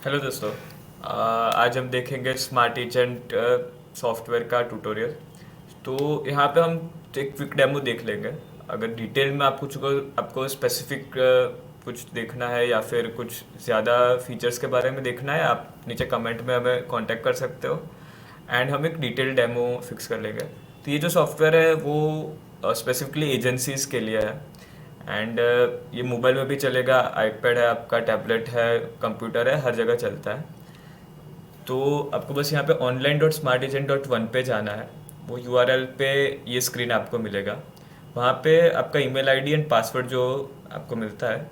Hello दोस्तों। आज हम देखेंगे स्मार्ट एजेंट सॉफ्टवेयर का ट्यूटोरियल। तो यहाँ पे हम एक क्विक डेमो देख लेंगे। अगर डिटेल में आपको स्पेसिफिक कुछ देखना है या फिर कुछ ज़्यादा फीचर्स के बारे में देखना है, आप नीचे कमेंट में हमें कांटेक्ट कर सकते हो एंड हम एक डिटेल डेमो फिक्स कर लेंगे। तो ये जो सॉफ्टवेयर है वो स्पेसिफिकली एजेंसीज के लिए है एंड ये मोबाइल में भी चलेगा, आईपैड है आपका, टैबलेट है, कंप्यूटर है, हर जगह चलता है। तो आपको बस यहाँ पे online.smartagent.1 पे जाना है। वो यूआरएल पे ये स्क्रीन आपको मिलेगा। वहाँ पे आपका ईमेल आईडी एंड पासवर्ड जो आपको मिलता है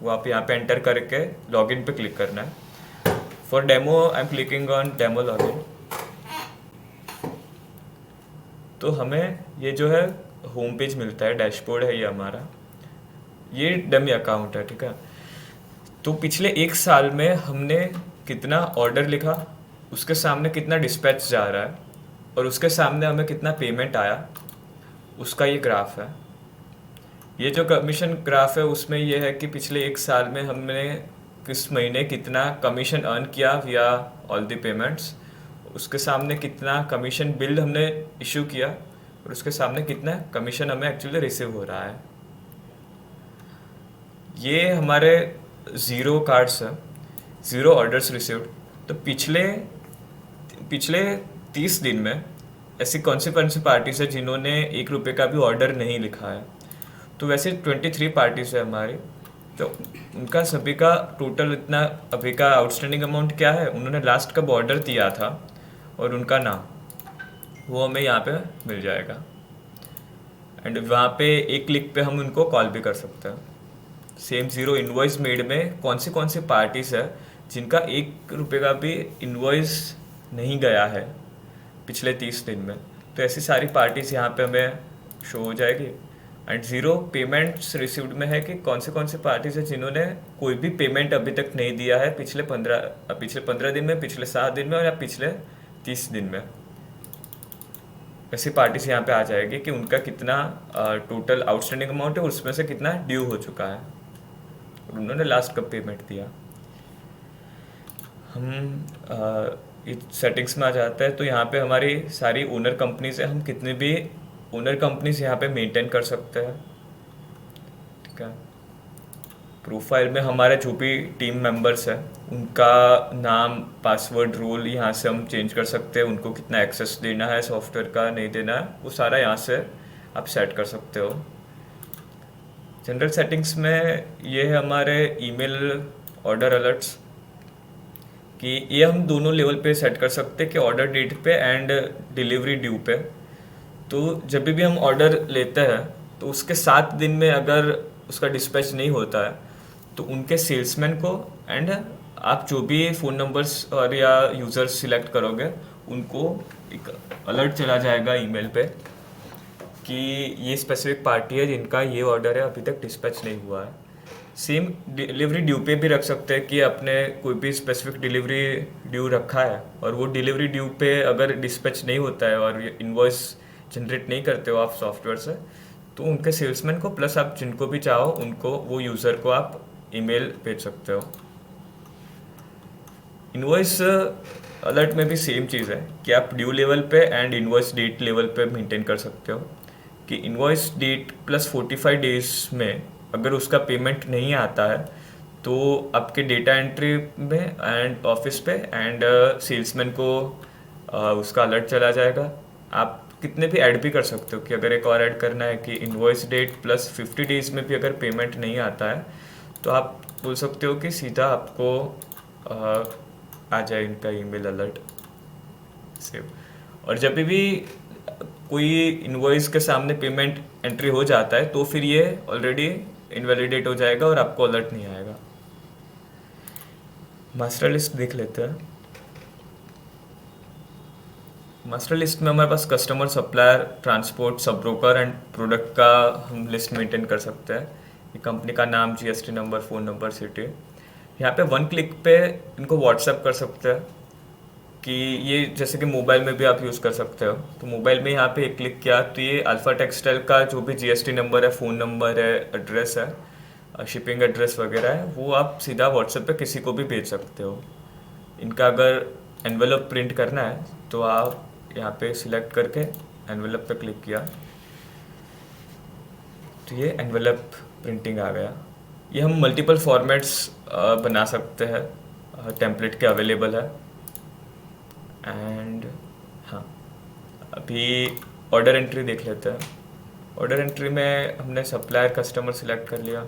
वो आप यहाँ पे एंटर करके लॉगिन पे क्लिक करना है। For demo I am clicking on demo login. तो हमें ये जो है होम पेज मिलता है, डैशबोर्ड है ये हमारा। ये डमी अकाउंट है, ठीक है। तो पिछले एक साल में हमने कितना ऑर्डर लिखा, उसके सामने कितना डिस्पैच जा रहा है और उसके सामने हमें कितना पेमेंट आया, उसका ये ग्राफ है। ये जो कमीशन ग्राफ है उसमें ये है कि पिछले एक साल में हमने किस महीने कितना कमीशन अर्न किया विया ऑल द पेमेंट्स, उसके सामने कितना कमीशन बिल हमने इशू किया और उसके सामने कितना कमीशन हमें एक्चुअली रिसीव हो रहा है। ये हमारे ज़ीरो कार्ड्स है, ज़ीरो ऑर्डर्स रिसीव्ड। तो पिछले पिछले 30 दिन में ऐसी कौन सी पार्टीज है जिन्होंने 1 रुपये का भी ऑर्डर नहीं लिखा है। तो वैसे 23 पार्टीज है हमारी। तो उनका सभी का टोटल इतना अभी का आउटस्टैंडिंग अमाउंट क्या है, उन्होंने लास्ट कब ऑर्डर दिया था और उनका नाम, वो हमें यहाँ पे मिल जाएगा। एंड वहाँ पे एक क्लिक पे हम उनको कॉल भी कर सकते हैं। सेम ज़ीरो इन्वॉइस मेड में कौन सी पार्टीज है जिनका 1 रुपये का भी इन्वॉइस नहीं गया है पिछले 30 दिन में। तो ऐसी सारी पार्टीज यहाँ पे हमें शो हो जाएगी। एंड ज़ीरो पेमेंट्स रिसीव्ड में है कि कौन सी पार्टीज है जिन्होंने कोई भी पेमेंट अभी तक नहीं दिया है पिछले 15 दिन में, पिछले 7 दिन में और या पिछले 30 दिन में। ऐसी पार्टीज यहाँ पे आ जाएगी कि उनका कितना टोटल आउटस्टैंडिंग अमाउंट है, उसमें से कितना ड्यू हो चुका है और उन्होंने लास्ट कब पेमेंट दिया। हम इस सेटिंग्स में आ जाते हैं। तो यहाँ पे हमारी सारी ओनर कंपनीज है, हम कितने भी ओनर कंपनीज यहाँ पे मेंटेन कर सकते हैं, ठीक है। प्रोफाइल में हमारे जो भी टीम मेंबर्स हैं उनका नाम, पासवर्ड, रोल यहाँ से हम चेंज कर सकते हैं। उनको कितना एक्सेस देना है सॉफ्टवेयर का, नहीं देना है, वो सारा यहाँ से आप सेट कर सकते हो। जनरल सेटिंग्स में ये है हमारे ईमेल ऑर्डर अलर्ट्स, कि ये हम दोनों लेवल पे सेट कर सकते हैं कि ऑर्डर डेट पे एंड डिलीवरी ड्यू पे। तो जब भी हम ऑर्डर लेते हैं तो उसके 7 दिन में अगर उसका डिस्पैच नहीं होता है तो उनके सेल्समैन को एंड आप जो भी फ़ोन नंबर्स और या यूज़र्स सिलेक्ट करोगे उनको एक अलर्ट चला जाएगा ईमेल पे कि ये स्पेसिफिक पार्टी है जिनका ये ऑर्डर है अभी तक डिस्पैच नहीं हुआ है। सेम डिलीवरी ड्यू पे भी रख सकते हैं कि आपने कोई भी स्पेसिफिक डिलीवरी ड्यू रखा है और वो डिलीवरी ड्यू पे अगर डिस्पैच नहीं होता है और इनवॉइस जनरेट नहीं करते हो आप सॉफ्टवेयर से, तो उनके सेल्समैन को प्लस आप जिनको भी चाहो उनको, वो यूज़र को आप ईमेल भेज सकते हो। इनवॉइस अलर्ट में भी सेम चीज़ है कि आप ड्यू लेवल पे एंड इनवॉइस डेट लेवल पे मेंटेन कर सकते हो कि इनवॉइस डेट प्लस 45 डेज में अगर उसका पेमेंट नहीं आता है तो आपके डेटा एंट्री में एंड ऑफिस पे एंड सेल्समैन को उसका अलर्ट चला जाएगा। आप कितने भी ऐड भी कर सकते हो कि अगर एक और ऐड करना है कि इनवॉइस डेट प्लस 50 डेज में भी अगर पेमेंट नहीं आता है तो आप बोल सकते हो कि सीधा आपको आ जाए इनका ईमेल अलर्ट सेव। और जब भी कोई इनवॉइस के सामने पेमेंट एंट्री हो जाता है तो फिर ये ऑलरेडी इनवैलिडेट हो जाएगा और आपको अलर्ट नहीं आएगा। मास्टर लिस्ट देख लेते हैं। मास्टर लिस्ट में हमारे पास customer, supplier, transport, sub broker and product का हम लिस्ट मेंटेन कर सकते हैं। ये कंपनी का नाम, GST number, phone number, city. यहाँ पे 1 क्लिक पे इनको व्हाट्सएप कर सकते हैं कि ये जैसे कि मोबाइल में भी आप यूज़ कर सकते हो। तो मोबाइल में यहाँ पे एक क्लिक किया तो ये अल्फ़ा टेक्सटाइल का जो भी जीएसटी नंबर है, फ़ोन नंबर है, एड्रेस है, शिपिंग एड्रेस वगैरह है, वो आप सीधा व्हाट्सएप पे किसी को भी भेज सकते हो। इनका अगर एनवेलप प्रिंट करना है तो आप यहाँ पे सिलेक्ट करके एनवेलप पे क्लिक किया तो ये एनवेलप प्रिंटिंग आ गया। ये हम मल्टीपल फॉर्मेट्स बना सकते हैं, टेम्पलेट के अवेलेबल है। एंड हाँ, अभी ऑर्डर एंट्री देख लेते हैं। ऑर्डर एंट्री में हमने सप्लायर कस्टमर सिलेक्ट कर लिया।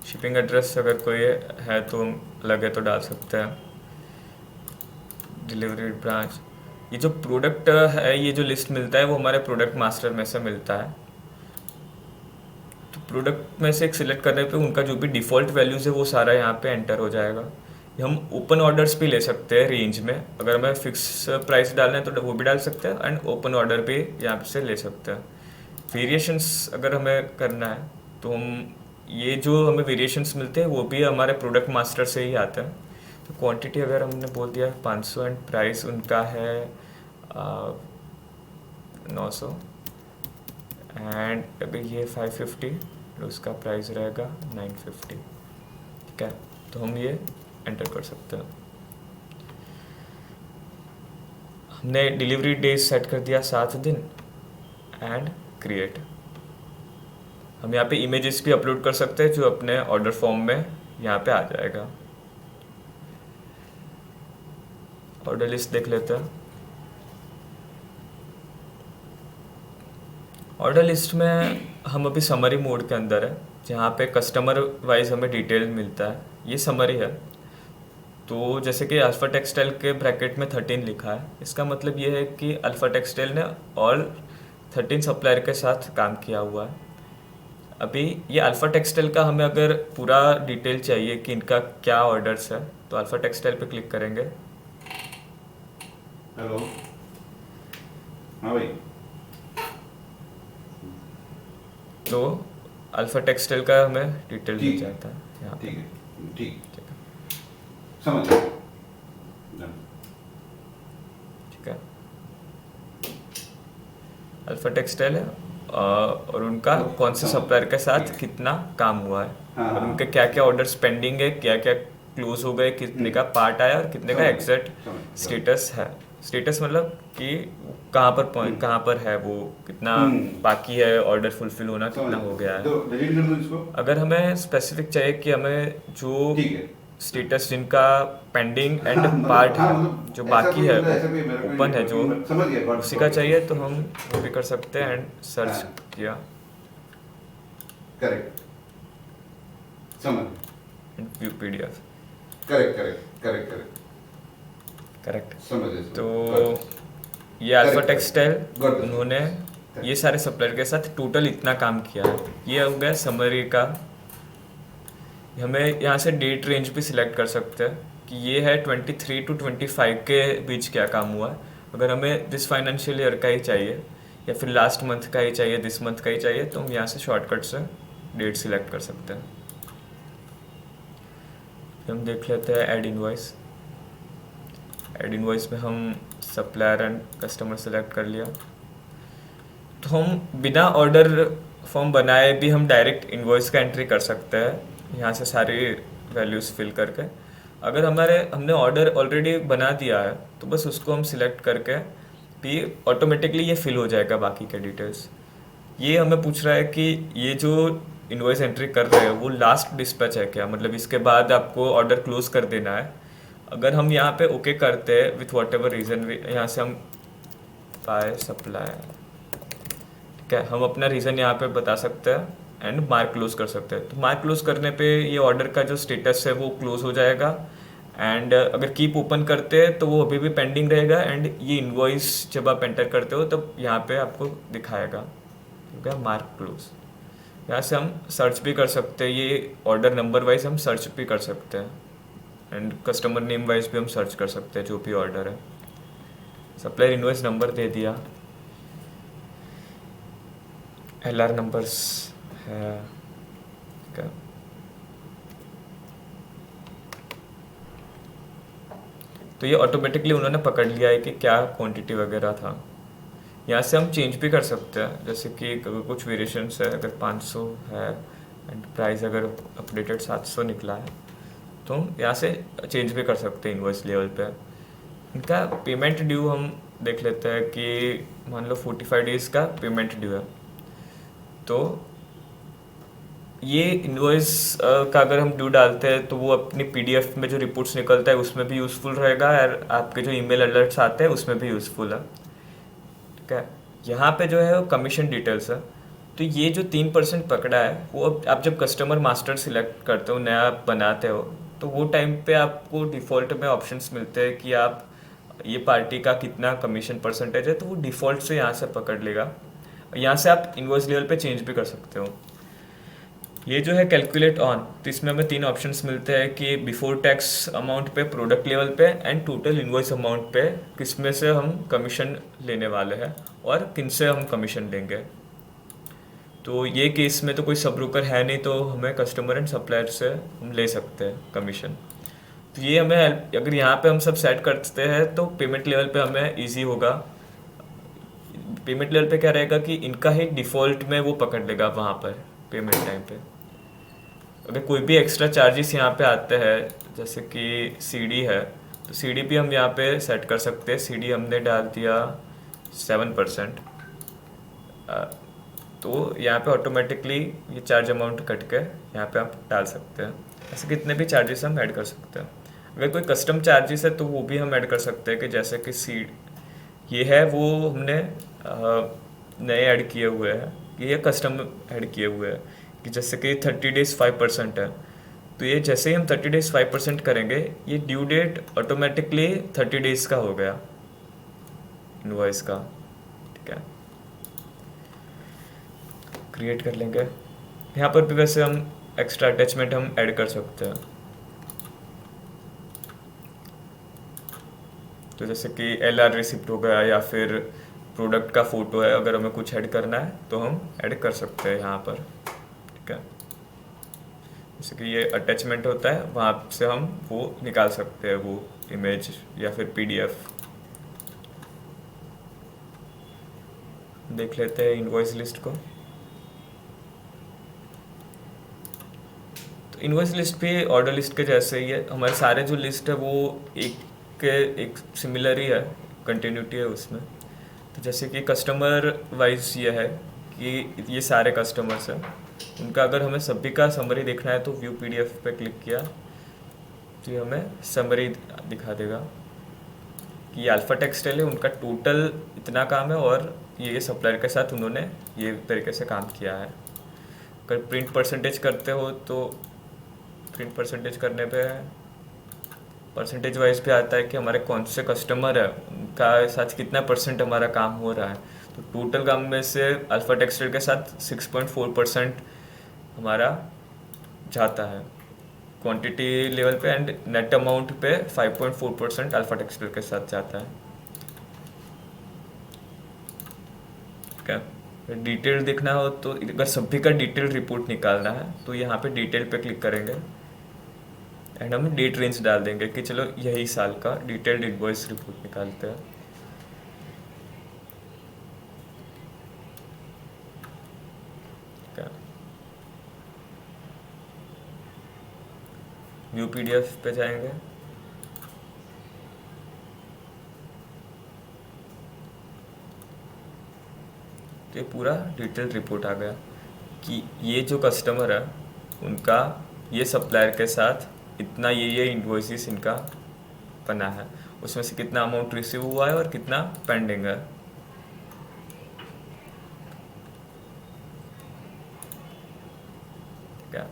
शिपिंग एड्रेस अगर कोई है तो लगे तो डाल सकते हैं। डिलीवरी ब्रांच, ये जो प्रोडक्ट है, ये जो लिस्ट मिलता है वो हमारे प्रोडक्ट मास्टर में से मिलता है। तो प्रोडक्ट में से एक सिलेक्ट करने पे उनका जो भी डिफ़ॉल्ट वैल्यूज़ है वो सारा यहाँ पे एंटर हो जाएगा। ये हम ओपन ऑर्डर्स भी ले सकते हैं रेंज में, अगर हमें फिक्स प्राइस डालना है तो वो भी डाल सकते हैं, एंड ओपन ऑर्डर भी यहाँ से ले सकते हैं। वेरिएशंस अगर हमें करना है तो हम ये जो हमें वेरिएशंस मिलते हैं वो भी हमारे प्रोडक्ट मास्टर से ही आते हैं। तो क्वांटिटी अगर हमने बोल दिया 500 एंड प्राइस उनका है 900 एंड अभी ये 550 और उसका प्राइस रहेगा 950। ठीक है, तो हम ये एंटर कर सकते हैं। हमने डिलीवरी डेज सेट कर दिया 7 दिन एंड क्रिएट। हम यहाँ पे इमेजेस भी अपलोड कर सकते हैं जो अपने ऑर्डर फॉर्म में यहाँ पे आ जाएगा। ऑर्डर लिस्ट देख लेते हैं। ऑर्डर लिस्ट में हम अभी समरी मोड के अंदर है, जहाँ पे कस्टमर वाइज हमें डिटेल मिलता है। ये समरी है। तो जैसे कि अल्फा टेक्सटाइल के ब्रैकेट में 13 लिखा है, इसका मतलब ये है कि अल्फा टेक्सटाइल ने ऑल 13 सप्लायर के साथ काम किया हुआ है। अभी ये अल्फा टेक्सटाइल का हमें अगर पूरा डिटेल चाहिए कि इनका क्या ऑर्डर्स है तो अल्फा टेक्सटाइल पे क्लिक करेंगे। हेलो, हाँ भाई। तो अल्फा टेक्सटाइल का हमें डिटेल मिल जाता है यहाँ पे। ठीक है, ठीक ठीक है, समझ गया। ठीक है। अल्फा टेक्सटाइल है और उनका कौन से सप्लायर के साथ कितना काम हुआ है, हाँ, और हाँ। उनके क्या क्या ऑर्डर्स पेंडिंग है, क्या क्या क्लोज हो गए, कितने का पार्ट आया और कितने का एग्जैक्ट स्टेटस है। स्टेटस मतलब कि कहाँ पर कहाँ पर है वो, कितना बाकी है ऑर्डर फुलफिल होना, कितना हो गया है। तो डिलीट कर दो इसको। अगर हमें स्पेसिफिक चाहिए कि हमें जो ठीक है। स्टेटस जिनका पेंडिंग एंड हाँ, मतलब- पार्ट हाँ, है, मतलब जो ऐसा बाकी कोई- है, मतलब ऐसा कोई मेरे को ओपन है, जो नहीं- समझ गया, उसी का चाहिए तो हम वो भी कर सकते हैं। एंड सर्च हाँ। किया, करेक्ट, समझ view PDF, correct correct correct correct correct. समझ गया। तो ये अल्फा Correct, टेक्सटाइल Good. उन्होंने ये सारे सप्लायर के साथ टोटल इतना काम किया है। ये हो गया समरी का। हमें यहाँ से डेट रेंज भी सिलेक्ट कर सकते हैं कि ये है 23 to 25 के बीच क्या काम हुआ है। अगर हमें दिस फाइनेंशियल ईयर का ही चाहिए या फिर लास्ट मंथ का ही चाहिए, दिस मंथ का ही चाहिए, तो हम यहाँ से शॉर्टकट से डेट सिलेक्ट कर सकते हैं। फिर हम देख लेते हैं ऐड इनवॉइस। ऐड इनवॉइस में हम सप्लायर एंड कस्टमर सेलेक्ट कर लिया। तो हम बिना ऑर्डर फॉर्म बनाए भी हम डायरेक्ट इनवॉइस का एंट्री कर सकते हैं यहाँ से सारी वैल्यूज़ फिल करके। अगर हमने ऑर्डर ऑलरेडी बना दिया है तो बस उसको हम सिलेक्ट करके भी ऑटोमेटिकली ये फिल हो जाएगा बाकी के डिटेल्स। ये हमें पूछ रहा है कि ये जो इनवॉइस एंट्री कर रहे हैं वो लास्ट डिस्पैच है क्या, मतलब इसके बाद आपको ऑर्डर क्लोज कर देना है। अगर हम यहाँ पे ओके करते हैं विथ वॉट एवर रीज़न, यहाँ से हम बाय सप्लाई, ठीक है, हम अपना रीज़न यहाँ पे बता सकते हैं एंड मार्क क्लोज कर सकते हैं। तो मार्क क्लोज करने पे ये ऑर्डर का जो स्टेटस है वो क्लोज हो जाएगा। एंड अगर कीप ओपन करते हैं तो वो अभी भी पेंडिंग रहेगा। एंड ये इनवॉइस जब आप एंटर करते हो तब यहाँ पे आपको दिखाएगा, ठीक है, मार्क क्लोज। यहाँ से हम सर्च भी कर सकते हैं, ये ऑर्डर नंबर वाइज हम सर्च भी कर सकते हैं एंड कस्टमर नेम वाइज भी हम सर्च कर सकते हैं जो भी ऑर्डर है। सप्लायर इनवॉइस नंबर दे दिया, एलआर नंबर्स है, ठीक है। तो ये ऑटोमेटिकली उन्होंने पकड़ लिया है कि क्या क्वांटिटी वगैरह था। यहाँ से हम चेंज भी कर सकते हैं, जैसे कि अगर कुछ वेरिएशंस है, अगर 500 है एंड प्राइस अगर अपडेटेड 700 निकला है तो हम यहाँ से चेंज भी कर सकते हैं इनवॉइस लेवल पे। इनका पेमेंट ड्यू हम देख लेते हैं कि मान लो 45 डेज़ का पेमेंट ड्यू है, तो ये इनवॉइस का अगर हम ड्यू डालते हैं तो वो अपनी पीडीएफ में जो रिपोर्ट्स निकलता है उसमें भी यूज़फुल रहेगा, और आपके जो ईमेल अलर्ट्स आते हैं उसमें भी यूज़फुल है। ठीक है, यहाँ पे जो है वो कमीशन डिटेल्स है। तो ये जो 3% पकड़ा है वो अब आप जब कस्टमर मास्टर सिलेक्ट करते हो, नया बनाते हो, तो वो टाइम पे आपको डिफ़ॉल्ट में ऑप्शंस मिलते हैं कि आप ये पार्टी का कितना कमीशन परसेंटेज है, तो वो डिफ़ॉल्ट से यहाँ से पकड़ लेगा। यहाँ से आप इनवॉइस लेवल पे चेंज भी कर सकते हो। ये जो है कैलकुलेट ऑन, तो इसमें हमें 3 ऑप्शंस मिलते हैं कि बिफोर टैक्स अमाउंट पे, प्रोडक्ट लेवल पे एंड टोटल इनवॉइस अमाउंट पे किस में से हम कमीशन लेने वाले हैं और किन से हम कमीशन लेंगे। तो ये केस में तो कोई सब ब्रोकर है नहीं, तो हमें कस्टमर एंड सप्लायर से हम ले सकते हैं कमीशन। तो ये हमें अगर यहाँ पे हम सब सेट करते हैं तो पेमेंट लेवल पे हमें ईजी होगा। पेमेंट लेवल पे क्या रहेगा कि इनका ही डिफ़ॉल्ट में वो पकड़ लेगा वहाँ पर पेमेंट टाइम पे। अगर कोई भी एक्स्ट्रा चार्जेस यहाँ पे आते हैं, जैसे कि सीडी है, तो सीडी भी हम यहाँ पे सेट कर सकते हैं। सीडी हमने डाल दिया 7%, तो यहाँ पे ऑटोमेटिकली ये चार्ज अमाउंट कट के यहाँ पे आप डाल सकते हैं। ऐसे कितने भी चार्जेस हम ऐड कर सकते हैं। अगर कोई कस्टम चार्जेस है तो वो भी हम ऐड कर सकते हैं, कि जैसे कि ये है वो हमने नए ऐड किए हुए हैं, ये कस्टम ऐड किए हुए हैं, कि जैसे कि 30 डेज़ 5% है, तो ये जैसे ही हम 30 डेज़ 5% करेंगे, ये ड्यू डेट ऑटोमेटिकली 30 डेज़ का हो गया इनवॉइस का। ठीक है, क्रिएट कर लेंगे। यहाँ पर भी वैसे हम एक्स्ट्रा अटैचमेंट हम ऐड कर सकते हैं, तो जैसे कि LR रिसिप्ट हो गया या फिर प्रोडक्ट का फ़ोटो है, अगर हमें कुछ ऐड करना है तो हम ऐड कर सकते हैं यहाँ पर। ठीक है, जैसे कि ये अटैचमेंट होता है, वहाँ से हम वो निकाल सकते हैं, वो इमेज या फिर PDF। देख लेते हैं इनवॉइस लिस्ट को। तो इनवॉइस लिस्ट भी ऑर्डर लिस्ट के जैसे ही है। हमारे सारे जो लिस्ट है वो एक सिमिलर ही है, कंटिन्यूटी है उसमें। तो जैसे कि कस्टमर वाइज ये है कि ये सारे कस्टमर्स हैं, उनका अगर हमें सभी का समरी देखना है तो व्यू PDF पे क्लिक किया तो ये हमें समरी दिखा देगा कि अल्फा टेक्सटाइल है, उनका टोटल इतना काम है और ये सप्लायर के साथ उन्होंने ये तरीके से काम किया है। अगर प्रिंट परसेंटेज करते हो तो प्रिंट परसेंटेज करने पे परसेंटेज वाइज भी आता है कि हमारे कौन से कस्टमर है, उनका साथ कितना % हमारा काम हो रहा है। तो टोटल काम में से अल्फा टेक्सटाइल के साथ 6.4% हमारा जाता है क्वांटिटी लेवल पे, एंड नेट अमाउंट पे 5.4% अल्फा टेक्सटाइल के साथ जाता है। ठीक है, डिटेल देखना हो तो अगर सभी का डिटेल रिपोर्ट निकालना है तो यहाँ पे डिटेल पे क्लिक करेंगे एंड हम डेट रेंज डाल देंगे कि चलो यही साल का डिटेल्ड इनवॉइस रिपोर्ट निकालते हैं। व्यू PDF पे जाएंगे, तो ये पूरा डिटेल रिपोर्ट आ गया कि ये जो कस्टमर है उनका ये सप्लायर के साथ इतना ये इनवॉइसेस इनका बना है, उसमें से कितना अमाउंट रिसीव हुआ है और कितना पेंडिंग है। क्या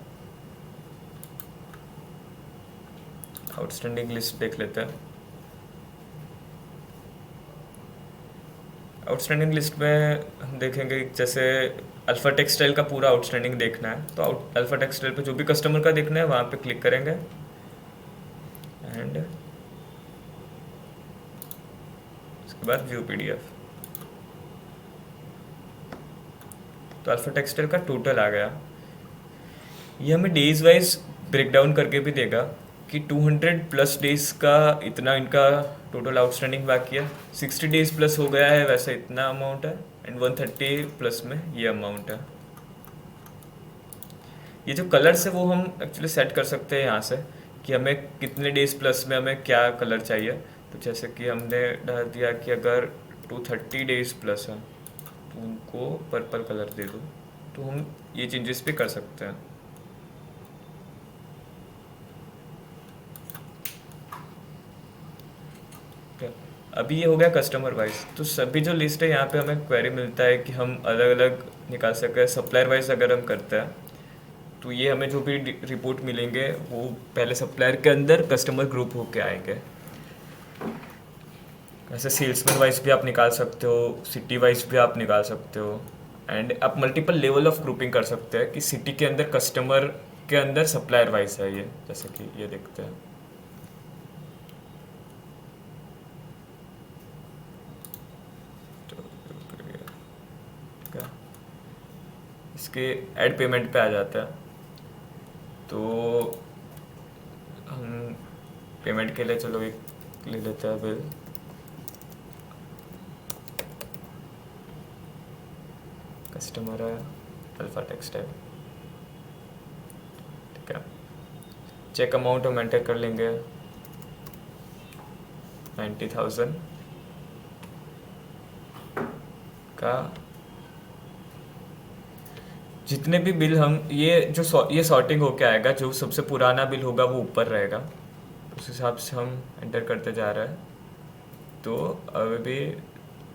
आउटस्टैंडिंग लिस्ट देख लेते हैं। आउटस्टैंडिंग लिस्ट में हम देखेंगे जैसे अल्फा टेक्सटाइल का पूरा आउटस्टैंडिंग देखना है तो अल्फा टेक्सटाइल पे जो भी कस्टमर का देखना है वहाँ पे क्लिक करेंगे एंड उसके बाद व्यू PDF। तो अल्फा टेक्सटाइल का टोटल आ गया। ये हमें डेज वाइज ब्रेक डाउन करके भी देगा कि 200+ डेज का इतना इनका टोटल आउटस्टैंडिंग बाकी है, 60 डेज प्लस हो गया है वैसे इतना अमाउंट है, एंड 130+ में ये अमाउंट है। ये जो कलर्स है वो हम एक्चुअली सेट कर सकते हैं यहाँ से कि हमें कितने डेज प्लस में हमें क्या कलर चाहिए। तो जैसे कि हमने डाल दिया कि अगर 230 डेज प्लस है तो उनको पर्पल कलर दे दो, तो हम ये चेंजेस भी कर सकते हैं। ठीक है। अभी ये हो गया कस्टमर वाइज। तो सभी जो लिस्ट है यहाँ पे हमें क्वेरी मिलता है कि हम अलग अलग निकाल सकते हैं। सप्लायर वाइज अगर हम करते हैं तो ये हमें जो भी रिपोर्ट मिलेंगे वो पहले सप्लायर के अंदर कस्टमर ग्रुप होके आएंगे। ऐसे सेल्समैन वाइज भी आप निकाल सकते हो, सिटी वाइज भी आप निकाल सकते हो, एंड आप मल्टीपल लेवल ऑफ ग्रुपिंग कर सकते हैं कि सिटी के अंदर कस्टमर के अंदर सप्लायर वाइज है ये, जैसे कि ये देखते हैं। इसके ऐड पेमेंट पे आ जाता है। तो हम पेमेंट के लिए चलो एक ले लेते हैं बिल। कस्टमर है अल्फा टेक्सटाइल। ठीक है। चेक अमाउंट हम एंटर कर लेंगे 90,000 का। जितने भी बिल हम ये सॉर्टिंग होके आएगा, जो सबसे पुराना बिल होगा वो ऊपर रहेगा, उस हिसाब से हम एंटर करते जा रहे हैं। तो अभी भी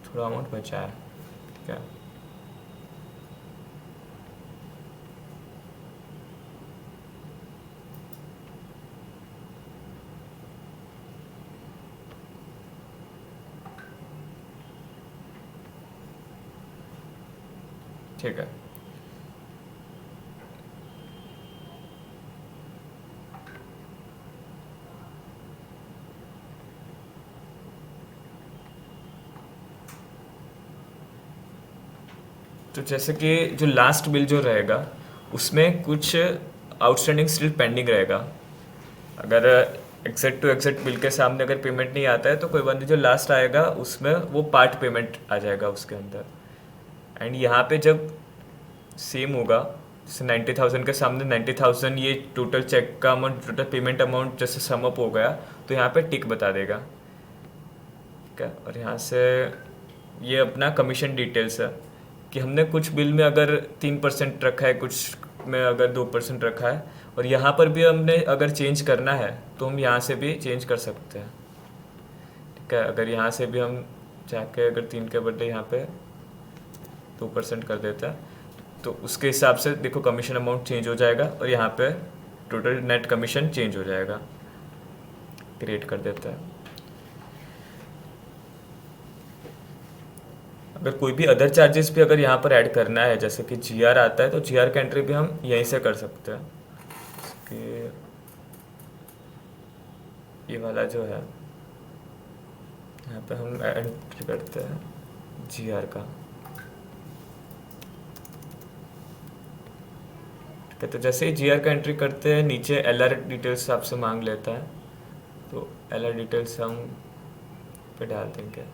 थोड़ा अमाउंट बचा है क्या। ठीक है। तो जैसे कि जो लास्ट बिल जो रहेगा उसमें कुछ आउटस्टैंडिंग स्टिल पेंडिंग रहेगा। अगर एग्जैक्ट टू एग्जैक्ट बिल के सामने अगर पेमेंट नहीं आता है तो कोई बंदी जो लास्ट आएगा उसमें वो पार्ट पेमेंट आ जाएगा उसके अंदर। एंड यहाँ पे जब सेम होगा, जैसे 90,000 के सामने 90,000 ये टोटल चेक का अमाउंट, टोटल पेमेंट अमाउंट जैसे सम अप हो गया तो यहाँ पे टिक बता देगा। ठीक है। और यहाँ से ये अपना कमीशन डिटेल्स है कि हमने कुछ बिल में अगर 3% रखा है, कुछ में अगर 2% रखा है, और यहाँ पर भी हमने अगर चेंज करना है तो हम यहाँ से भी चेंज कर सकते हैं। ठीक है। अगर यहाँ से भी हम जाके अगर 3 के बदले यहाँ पे 2% कर देता है तो उसके हिसाब से देखो कमीशन अमाउंट चेंज हो जाएगा और यहाँ पे टोटल नेट कमीशन चेंज हो जाएगा। क्रिएट कर देता है। अगर कोई भी अदर चार्जेस भी अगर यहाँ पर ऐड करना है, जैसे कि जीआर आता है, तो जीआर का एंट्री भी हम यहीं से कर सकते हैं। कि ये वाला जो है यहाँ पे हम एंट्री करते हैं जीआर का। ठीक है। तो जैसे ही जीआर का एंट्री करते हैं नीचे एलआर डिटेल्स आपसे मांग लेता है, तो एलआर डिटेल्स हम पे डाल देंगे।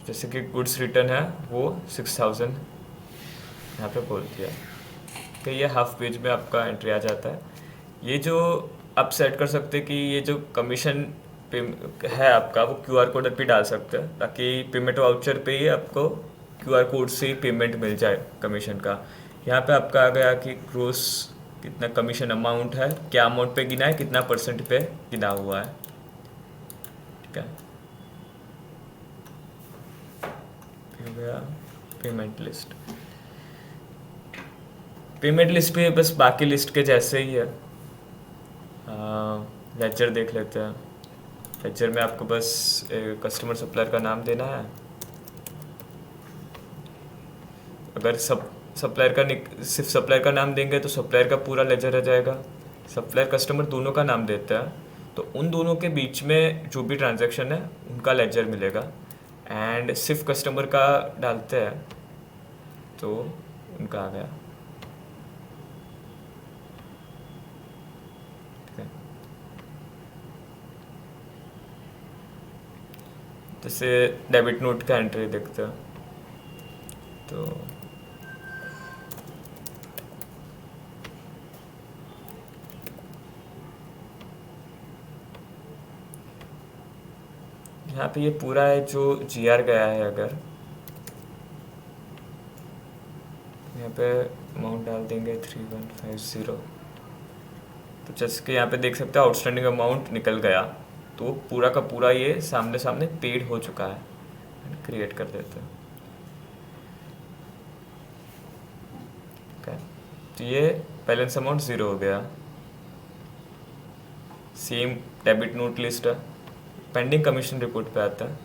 जैसे कि गुड्स रिटर्न है वो 6,000 यहाँ पे बोल दिया। तो ये हाफ पेज में आपका एंट्री आ जाता है। ये जो आप सेट कर सकते हैं कि ये जो कमीशन है आपका वो क्यूआर कोड भी डाल सकते हैं, ताकि पेमेंट वाउचर पे ही आपको क्यूआर कोड से ही पेमेंट मिल जाए कमीशन का। यहाँ पे आपका आ गया कि ग्रोस कितना कमीशन अमाउंट है, क्या अमाउंट पे गिना है, कितना % पे गिना हुआ है। ठीक है। फिर गया पेमेंट लिस्ट। पेमेंट लिस्ट भी बस बाकी लिस्ट के जैसे ही है। लेजर देख लेते हैं। लेजर में आपको बस कस्टमर सप्लायर का नाम देना है। अगर सप्लायर का सिर्फ सप्लायर का नाम देंगे तो सप्लायर का पूरा लेजर आ जाएगा। सप्लायर कस्टमर दोनों का नाम देता है तो उन दोनों के बीच में जो भी ट्रांजैक्शन है उनका लेजर मिलेगा। एंड सिर्फ कस्टमर का डालते हैं तो उनका आ गया। जैसे डेबिट नोट का एंट्री देखते हैं तो यहाँ पे ये पूरा है जो GR गया है, अगर यहाँ पे अमाउंट डाल देंगे 3150, तो जैसे कि यहाँ पे देख सकते हैं आउटस्टैंडिंग अमाउंट निकल गया, तो पूरा का पूरा ये सामने सामने पेड हो चुका है। क्रिएट कर देते हैं। ओके, तो ये बैलेंस अमाउंट 0 हो गया। Same debit note list pending commission report पे आता है,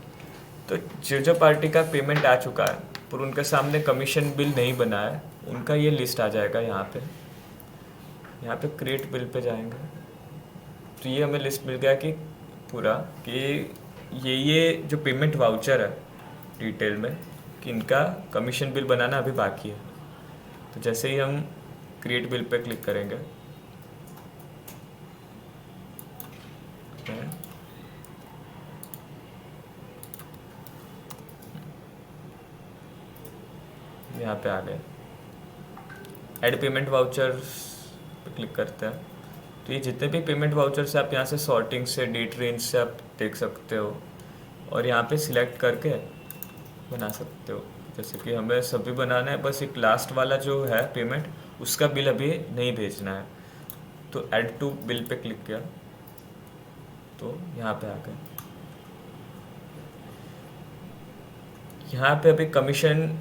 तो जो पार्टी का पेमेंट आ चुका है पर उनके सामने कमीशन बिल नहीं बना है, उनका ये लिस्ट आ जाएगा यहाँ पे। यहाँ पे क्रिएट बिल पे जाएंगे तो ये हमें लिस्ट मिल गया कि पूरा कि ये जो पेमेंट वाउचर है डिटेल में कि इनका कमीशन बिल बनाना अभी बाकी है। तो जैसे ही हम क्रिएट बिल पे क्लिक करेंगे यहाँ पे आ गए, ऐड पेमेंट वाउचर्स पे क्लिक करते हैं तो ये जितने भी पेमेंट वाउचर्स आप यहाँ से सॉर्टिंग से डेट रेंज से आप देख सकते हो और यहाँ पे सिलेक्ट करके बना सकते हो। जैसे कि हमें सभी बनाना है, बस एक लास्ट वाला जो है पेमेंट उसका बिल अभी नहीं भेजना है, तो ऐड टू बिल पे क्लिक किया तो यहाँ पे आ गए। यहाँ पे अभी कमीशन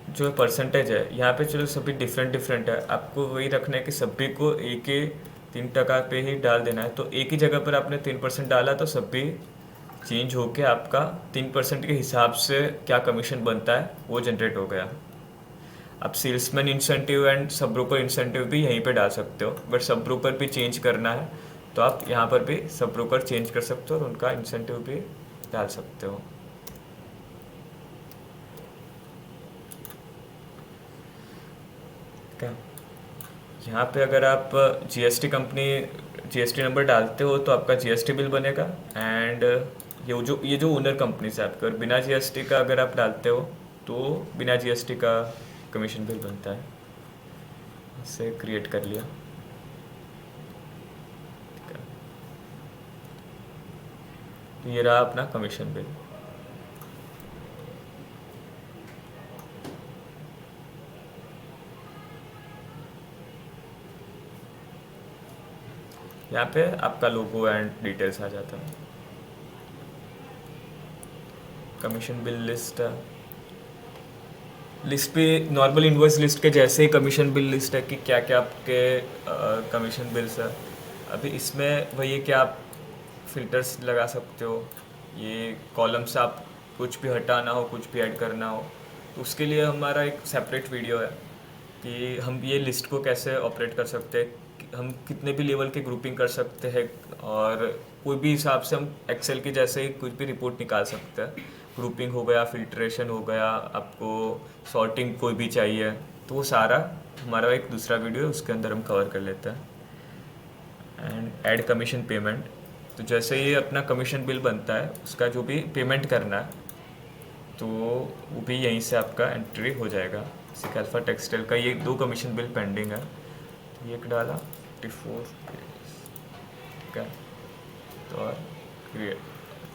जो परसेंटेज है यहाँ पे चलो सभी डिफरेंट है, आपको वही रखना है कि सभी को एक ही 3% पे ही डाल देना है। तो एक ही जगह पर आपने 3% डाला तो सभी चेंज होके आपका 3% के हिसाब से क्या कमीशन बनता है वो जनरेट हो गया। आप salesman incentive and sub broker incentive भी यहीं पे डाल सकते हो, बट सब ब्रोकर भी चेंज करना है तो आप यहाँ पर भी सब ब्रोकर चेंज कर सकते हो और उनका इंसेंटिव भी डाल सकते हो। क्या यहाँ पे अगर आप GST कंपनी GST नंबर डालते हो तो आपका GST बिल बनेगा, एंड ये जो ओनर कंपनी से आपका बिना GST का अगर आप डालते हो तो बिना GST का कमीशन बिल बनता है। इसे क्रिएट कर लिया। तो ये रहा अपना कमीशन बिल। यहाँ पे आपका लोगो एंड डिटेल्स आ जाता है। कमीशन बिल लिस्ट पे नॉर्मल इनवॉइस लिस्ट के जैसे ही कमीशन बिल लिस्ट है कि क्या क्या आपके कमीशन बिल्स है। अभी इसमें वही है कि आप फिल्टर्स लगा सकते हो, ये कॉलम्स आप कुछ भी हटाना हो कुछ भी ऐड करना हो तो उसके लिए हमारा एक सेपरेट वीडियो है कि हम ये लिस्ट को कैसे ऑपरेट कर सकते हैं, हम कितने भी लेवल के ग्रुपिंग कर सकते हैं और कोई भी हिसाब से हम एक्सेल के जैसे ही कुछ भी रिपोर्ट निकाल सकते हैं। ग्रुपिंग हो गया, फिल्ट्रेशन हो गया, आपको सॉर्टिंग कोई भी चाहिए तो वो सारा हमारा एक दूसरा वीडियो है, उसके अंदर हम कवर कर लेते हैं। एंड ऐड कमीशन पेमेंट, तो जैसे ही अपना कमीशन बिल बनता है उसका जो भी पेमेंट करना है तो वो भी यहीं से आपका एंट्री हो जाएगा। जैसे अल्फा टेक्सटाइल का ये 2 कमीशन बिल पेंडिंग है, तो ये डाला 54 क्या तो और create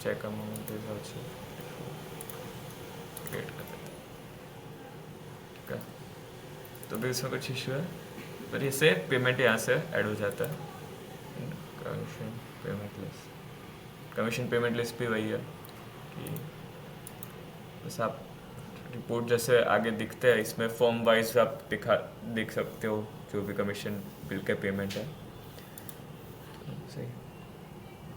check amount is also create कर देते हैं। ठीक है, तो भी इसमें कुछ इशू है पर इससे पेमेंट यहाँ से ऐड हो जाता है। कमीशन पेमेंट लिस्ट भी वही है कि बस आप रिपोर्ट जैसे आगे दिखते हैं इसमें फॉर्म वाइज आप देख सकते हो जो भी कमीशन बिल के पेमेंट है। सही।